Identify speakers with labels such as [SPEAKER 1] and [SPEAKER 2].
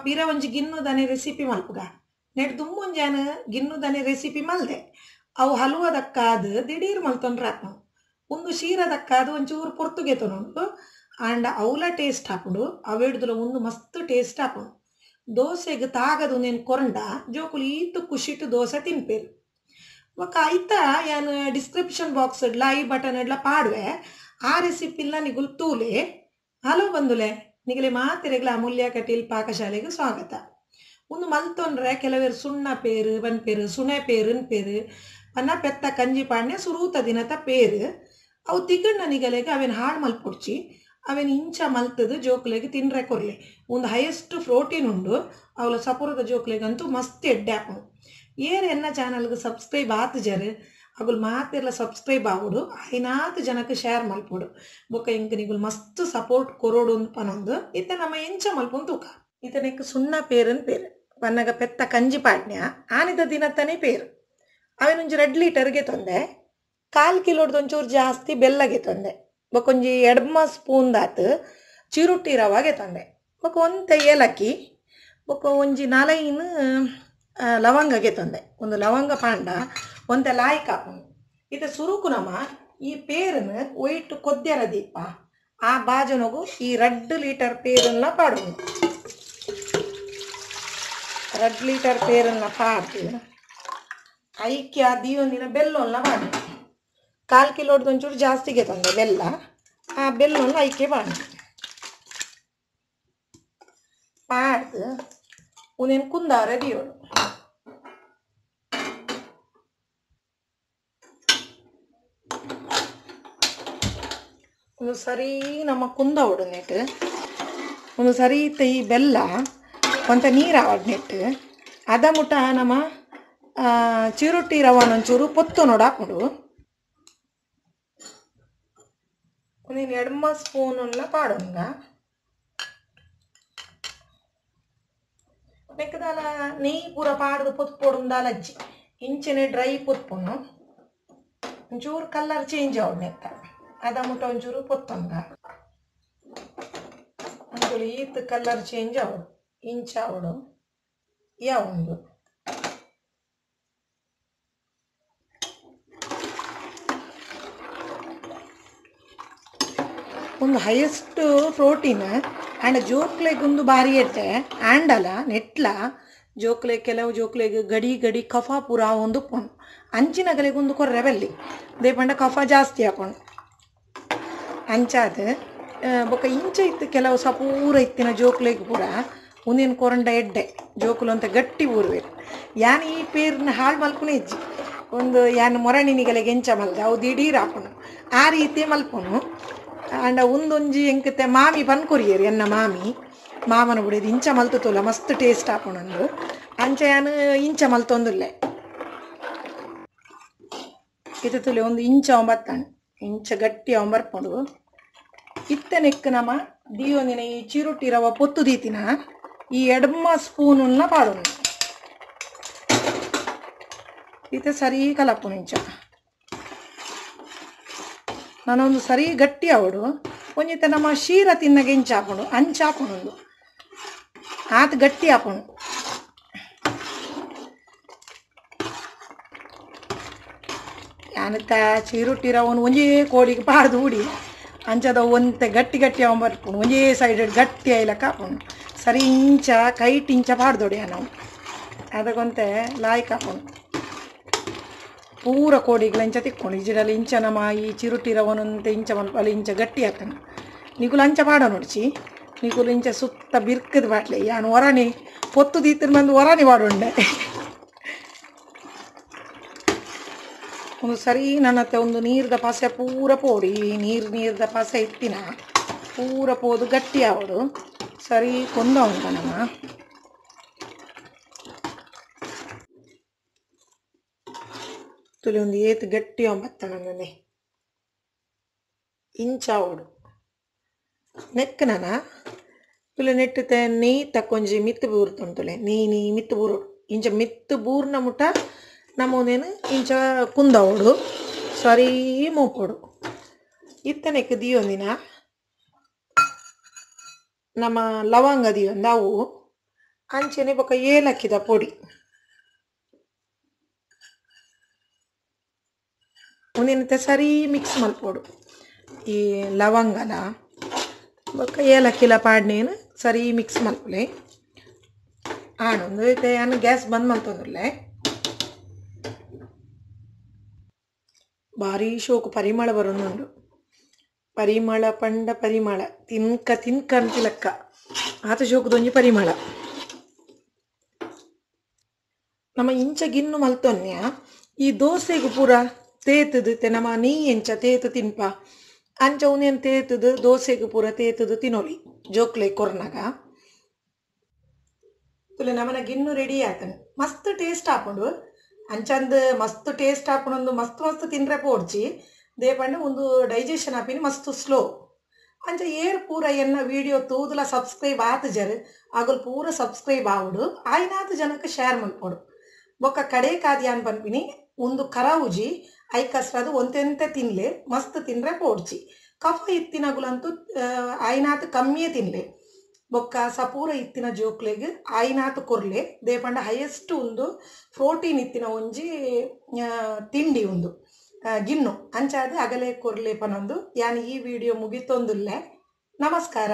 [SPEAKER 1] ಪಿರ ಒಂಜಿ ಗಿನ್ನು ದನೆ recipe ಮಲ್ಪುಗ net ದುಮ್ಮೊಂಜಾನ ಗಿನ್ನು ದನೆ recipe ಮಲ್ದೆ ಅವು ಹಲುವದಕ್ಕಾದ ದಿಢೀರ್ ಮಲ್ತೊಂಡ್ರೆ ಹಾಕೊಂಡು ಒಂದು ಶೀರದಕ್ಕಾದ ಒಂಚೂರು ಪೊರ್ತುಗೆ ತೊಗೊಂಡು ಆಂಡ ಅವಲ ಟೇಸ್ಟ್ ಹಾಕೊಂಡು ಅವಿಡ್ದುಲ ಒಂದು ಮಸ್ತ್ ಟೇಸ್ಟ್ ಹಾಕೊಂಡು ದೋಸೆಗೆ ತಾಗದು ನೇನು ಕೊರಂಡ ಜೋಕುಲು ಈತು ಖುಷಿಟ್ಟು ದೋಸೆ ತಿನ್ಪೇರು ఒక ಐತ ಯಾನ್ description box idli I button ಇಡ್ಲ ಪಾಡುವೆ ಆ ರೆಸಿಪಿಲ್ಲ ನಿಗುಲ್ ತೂಲೆ ಹಲೋ ಬಂದುಲೆ ನಿಗಲೆ ಮಾತಿರೆಗ್ಲ ಅಮೂಲ್ಯ ಕಟೀಲ್ ಪಾಕಶಾಲೆಗೆ ಸ್ವಾಗತ. ಒಂದು ಮಲ್ತೊಂಡ್ರೆ ಕೆಲವೇರು ಸುಣ್ಣ ಪೇರು ಬನ್ಪೇರು ಸುಣೆ ಪೇರುನ್ ಪೇರು ಪನ್ನ ಪೆತ್ತ ಕಂಜಿ ಪಾಡ್ನೆ ಸುರೂತ ದಿನತ ಪೇರು ಅವು ತಿಗಣ್ಣ ನಿಗಲೆಗೆ ಅವೇನು ಹಾಡು ಮಲ್ಪೊಡ್ಚಿ ಅವೇನು ಇಂಚ ಮಲ್ತದು ಜೋಕ್ಲೆಗೆ ತಿನ್ರೆ ಕೊರ್ಲೆ ಒಂದು ಹೈಯೆಸ್ಟ್ ಪ್ರೋಟೀನ್ ಉಂಡು ಅವಳ ಸಪುರದ ಜೋಕ್ಲೆಗಂತೂ ಮಸ್ತ್ ಎಡ್ಡೆ ಹಾಕೊಂಡು ಏರ್ ಎನ್ನ ಚಾನಲ್ಗೆ ಸಬ್ಸ್ಕ್ರೈಬ್ ಆತು ಜರು ಅಗುಲ್ ಮಾತೆಲ್ಲ ಸಬ್ಸ್ಕ್ರೈಬ್ ಆಗೋಡು ಐನಾತು ಜನಕ್ಕೆ ಶೇರ್ ಮಲ್ಪೋಡು ಬೊಕ್ಕ ಇಂಕ ನಿಗುಲ್ ಮಸ್ತ್ ಸಪೋರ್ಟ್ ಕೊರೋಡು ಪನೊಂದು ಇತ್ತ ನಮ್ಮ ಎಂಚ ಮಲ್ಪೊಂದು ತೂಕ ಇತನೆಕ್ ಸುಣ್ಣ ಪೇರನ್ ಪೇರು ಪನ್ನಗ ಪೆತ್ತ ಕಂಜಿ ಪಾಡ್ನ್ಯ ಆನಿದ ದಿನತ್ತನೇ ಪೇರು ಅವೇನೊಂಜಿ 2 ಲೀಟರ್ಗೆ ತೊಂದೆ 1/4 ಕಿಲೋಡ್ದೊಂಚೂರು ಜಾಸ್ತಿ ಬೆಲ್ಲಗೆ ತೊಂದೆ ಬೊಕೊಂಜಿ 2 ಸ್ಪೂನ್ ದಾತು ಚಿರುಟ್ಟಿ ರವಾಗೆ ತೊಂದೆ ಬೊಕ್ಕ ಒಂತೆ ಏಲಕ್ಕಿ ಬೊಕ್ಕ ಒಂಜಿ 4 ಲವಂಗಗೆ ತೊಂದೆ ಒಂದು ಲವಂಗ ಪಾಂಡ ಒಂತೆ ಲಾಯ್ಕ ಹಾಕೊಂಡು ಇದು ಸುರುಕು ನಮ್ಮ ಈ ಪೇರನ್ನು ಒಯ್ಟು ಕೊದ್ಯರ ದೀಪ ಆ ಬಾಜನಗು ಈ 2 ಲೀಟರ್ ಪೇರನ್ನ ಪಾಡು 2 ಲೀಟರ್ ಪೇರನ್ನ ಪಾಡ್ದು ಐಕ್ಯ ದೀವೊಂದಿನ ಬೆಲ್ಲೊಲ್ಲ ಮಾಡಿ 1/4 ಕಿಲೋಡ್ದೊಂಚೂರು ಜಾಸ್ತಿಗೆ ತಂದೆ ಬೆಲ್ಲ ಆ ಬೆಲ್ಲೊಲ್ಲ ಐಕ್ಯ ಮಾಡಿ ಪಾಡ್ದು ಉನೇನು ಕುಂದಾರೆ ದಿಯೋಳು ಒಂದು ಸರಿ ನಮ್ಮ ಕುಂದ ಹೊಡು ನೆಟ್ಟು ಒಂದು ಸರಿ ಈ ಬೆಲ್ಲ ಒಂತ ನೀರು ಆವಡ್ ನೆಟ್ಟು ಅದ ಮುಟ್ಟ ನಮ್ಮ ಚಿರುಟ್ಟಿ ರವಾನೊಂಚೂರು ಪೊತ್ತು ನೋಡು ಹಾಕೊಂಡು ಒಂದೇನು 2 ಸ್ಪೂನೆಲ್ಲ ಪಾಡೋಂಗ ನೆಕ್ಕದಾಲ ನೆಯ್ಯಿ ಪೂರ ಪಾಡ್ದು ಪೊತ್ತು ಪೊಡುಂದಾಲ ಅಜ್ಜಿ ಇಂಚಿನ ಡ್ರೈ ಪೊತ್ಪುನು ಒಂಚೂರು ಕಲರ್ ಚೇಂಜ್ ಆವಡ್ ನೆತ್ತ ಅದ ಮುಟ್ಟ ಒಂಚೂರು ಪೊತ್ತಂಗ ಒಂಚೂರು ಈತ್ ಕಲರ್ ಚೇಂಜ್ ಆವಡು ಇಂಚ ಆವಡು ಯಾವೊಂದು ಒಂದು ಹೈಯೆಸ್ಟ್ ಪ್ರೋಟೀನ್ ಆ್ಯಂಡ್ ಜೋಕ್ಲೆಗೊಂದು ಬಾರಿ ಎಡ್ಡೆ ಆ್ಯಂಡಲ ನೆಟ್ಲ ಜೋಕ್ಲೆ ಕೆಲವು ಜೋಕ್ಲೆಗೆ ಗಡಿ ಗಡಿ ಕಫ ಪೂರ ಒಂದು ಪೊಣು ಅಂಚಿನಗಲೆಗೊಂದು ಕೊರ್ರೆ ಬೆಲ್ಲಿ ದೇ ಪಂಡ ಕಫ ಜಾಸ್ತಿ ಹಾಕೊಂಡು ಅಂಚಾದ ಬೊಕ್ಕ ಇಂಚ ಇತ್ತು ಕೆಲವು ಸಪೂರ ಇತ್ತಿನ ಜೋಕ್ಲೆಗೆ ಪೂರ ಒಂದೇನು ಕೊರಂಡ ಎಡ್ಡೆ ಜೋಕುಲು ಅಂತ ಗಟ್ಟಿ ಊರ್ಬೇಕು ಯಾನ್ ಈ ಪೇರನ್ನ ಹಾಳು ಮಲ್ಪುನೇ ಇಜ್ಜಿ ಒಂದು ಯಾನ್ ಮೊರಣಿನಿಗಲೆಗೆ ಎಂಚ ಮಲ್ದ ಅವು ದಿಢೀರ್ ಹಾಕೊಂಡು ಆ ರೀತಿ ಮಲ್ಪುನು ಅಂಡ ಒಂದೊಂಜಿ ಎಂಕತೆ ಮಾಮಿ ಪನ್ಕೊರಿಯರು ಎನ್ನ ಮಾಮಿ ಮಾಮನ ಬಿಡೋದು ಇಂಚ ಮಲ್ತುತ್ತಲ್ಲ ಮಸ್ತ್ ಟೇಸ್ಟ್ ಹಾಕೊಂಡು ಅಂಚ ಯಾನು ಇಂಚ ಮಲ್ತೊಂದುಲ್ಲೆ ಇದು ತುಲೆ ಒಂದು ಇಂಚ ಒಂಬತ್ತಣ್ಣ ಇಂಚ ಗಟ್ಟಿ ಒಂಬರ್ಪೊಂಡು ಇತ್ತ ನೆಕ್ ನಮ್ಮ ದಿಯೋಂದಿನ ಈ ಚಿರುಟ್ಟಿ ರವ ಪೊತ್ತು ದೀತಿನ ಈ 2 ಸ್ಪೂನನ್ನ ಪಾಡೋಣ ಇತ್ತ ಸರಿ ಕಲಪುನು ಇಂಚ ನಾನೊಂದು ಸರಿ ಗಟ್ಟಿ ಅವಡು ಒಂಜಿತ ನಮ್ಮ ಶೀರ ತಿನ್ನಗೆ ಇಂಚ ಹಾಕೊಂಡು ಅಂಚ ಹಾಕೊಂಡು ಆತ ಗಟ್ಟಿ ಹಾಕೊಂಡು ಯಾನತ್ತ ಚಿರುಟ್ಟಿ ರವನು ಒಂಜೇ ಕೋಳಿಗೆ ಪಾಡ್ದು ಹೂಡಿ ಅಂಚದ ಒಂತೆ ಗಟ್ಟಿ ಗಟ್ಟಿ ಬರ್ಪುಣು ಒಂಜೇ ಸೈಡ್ ಗಟ್ಟಿ ಆಯ್ಲಕ್ಕ ಹಾಕೊಂಡು ಸರಿ ಇಂಚ ಕೈಟ್ ಇಂಚ ಪಾಡ್ದೊಡೆಯ ನಾವು ಅದಕ್ಕೊಂತೆ ಲಾಯ್ಕ್ ಹಾಕೊಂಡು ಪೂರ ಕೋಡಿಗಳ ಇಂಚ ತಿಕ್ಕೊಂಡು ಇಜಿಡಲ್ಲಿ ಇಂಚ ನಮ್ಮ ಈ ಚಿರುಟ್ಟಿ ರವನಂತೆ ಇಂಚ ಮಲ್ಪಲ್ಲಿ ಇಂಚ ಗಟ್ಟಿ ಹಾಕ್ತಾನೆ ನಿಗುಲು ಅಂಚ ಪಾಡ ನೋಡ್ಚಿ ನಿಗುಲು ಇಂಚ ಸುತ್ತ ಬಿರ್ಕದ ಬಾಟ್ಲೆ ಯಾನು ಹೊರನಿ ಪೊತ್ತು ದೀತಿನ ಬಂದು ಹೊರನಿ ಪಾಡುಂಡೆ ಒಂದು ಸರಿ ನನ್ನತ್ತೆ ಒಂದು ನೀರ್ದ ಪಸೆ ಪೂರ ಪೋಡಿ ನೀರ್ದ ಪಸೆ ಇತ್ತಿನ ಪೂರ ಪೋದು ಗಟ್ಟಿ ಆವಡು ಸರಿ ಕೊಂದ ಉಂಟ ನಮ್ಮ ತುಲಿ ಒಂದು ಏತ್ ಗಟ್ಟಿ ಒಂಬತ್ತ ನನ್ನೇ ಇಂಚ ಆವಡು ನೆಕ್ ನನ ತುಲೆ ನೆಟ್ಟತೆ ನೆಯ್ ತಕ್ಕೊಂಜಿ ಮಿತ್ತು ಬೂರ್ತುಂಟುಲೆ ನೀ ಮಿತ್ತು ಬೂರು ಇಂಚ ಮಿತ್ತು ಬೂರ್ನ ಮುಟ್ಟ ನಮ್ಮನೇನು ಇಂಚ ಕುಂದವಡು ಸರಿ ಮೂಪೊಡು ಇತ್ತನೆಕ್ ದಿಯೊಂದಿನ ನಮ್ಮ ಲವಂಗ ದಿಯೊಂದು ಅವು ಅಂಚೆನೆ ಬೊಕ ಏಲಕ್ಕಿದ ಪೊಡಿ ಒಂದಿನತೆ ಸರಿ ಮಿಕ್ಸ್ ಮಲ್ಪೋಡು. ಈ ಲವಂಗಲ ಬೊಕ ಏಲಕ್ಕಿಲ ಪಾಡ್ನೇನು ಸರಿ ಮಿಕ್ಸ್ ಮಲ್ಪುಲೆ ಆಣೊಂದು ಐತೆ ನಾನು ಗ್ಯಾಸ್ ಬಂದ್ ಮಲ್ತೊಂದುಲ್ಲೆ. ಭಾರಿ ಶೋಕು ಪರಿಮಳ ಬರೋನುಂಡು. ಪರಿಮಳ ಪಂಡ ಪರಿಮಳ ತಿನ್ಕ ತಿನ್ಕ ಅಂತಿಲಕ್ಕ ಆತ ಶೋಕದೊಂಜಿ ಪರಿಮಳ. ನಮ್ಮ ಇಂಚ ಗಿನ್ನು ಮಲ್ತೊನ್ಯ ಈ ದೋಸೆಗೂ ಪೂರ ತೇತುದು ನಮ್ಮ ನೀ ಎಂಚ ತೇತು ತಿನ್ಪ ಅಂಚ ಉನೇನು ತೇತುದು ದೋಸೆಗೂ ಪೂರ ತೇತುದು ತಿನ್ನೋಲಿ ಜೋಕ್ಲೆ ಕೊರ್ನಾಗ ತುಲೆ ನಮ್ಮನ ಗಿನ್ನು ರೆಡಿ ಆತನು. ಮಸ್ತ್ ಟೇಸ್ಟ್ ಹಾಕೊಂಡು ಅಂಚಂದು ಮಸ್ತ್ ಟೇಸ್ಟ್ ಹಾಕೊಂಡು ಮಸ್ತ್ ಮಸ್ತ್ ತಿನ್ರೆ ಪೋಡ್ಚಿ ದೇಪಂಡ ಒಂದು ಡೈಜೆಷನ್ ಆಪಿನಿ ಮಸ್ತ್ ಸ್ಲೋ. ಅಂಚ ಏರ್ ಪೂರ ಎನ್ನ ವಿಡಿಯೋ ತೂದುಲ ಸಬ್ಸ್ಕ್ರೈಬ್ ಆತು ಜರ್ ಆಗಲ್ ಪೂರ ಸಬ್ಸ್ಕ್ರೈಬ್ ಆವುಡು ಆಯ್ನಾತು ಜನಕ್ಕೆ ಶೇರ್ ಮಲ್ಪೋಡು. ಬೊಕ್ಕ ಕಡೆ ಕಾದಿ ಅನ್ ಪನ್ಪಿನಿ ಒಂದು ಕರಾವುಜಿ ಐಕಸ್ರದು ಒಂತೆಂತೆ ತಿನ್ಲೆ ಮಸ್ತ್ ತಿನ್ರೆ ಪೋಡ್ಚಿ. ಕಫ ಇತ್ತಿನಗುಲಂತೂ ಆಯ್ನಾತು ಕಮ್ಮಿಯೇ ತಿನ್ಲೆ ಬೊಕ್ಕ ಸಪೂರ ಇತ್ತಿನ ಜೋಕ್ಲೆಗ್ ಆಯ್ನಾತು ಕೊರ್ಲೆ ದೇಪಂಡ ಹೈಯೆಸ್ಟ್ ಒಂದು ಪ್ರೋಟೀನ್ ಇತ್ತಿನ ಒಂಜಿ ತಿಂಡಿ ಒಂದು ಗಿನ್ನು ಅಂಚಾದ ಅಗಲೇ ಕೊರ್ಲೆ ಪನೊಂದು ಯಾನ್ ಈ ವಿಡಿಯೋ ಮುಗಿತೊಂದುಲ್ಲೆ. ನಮಸ್ಕಾರ.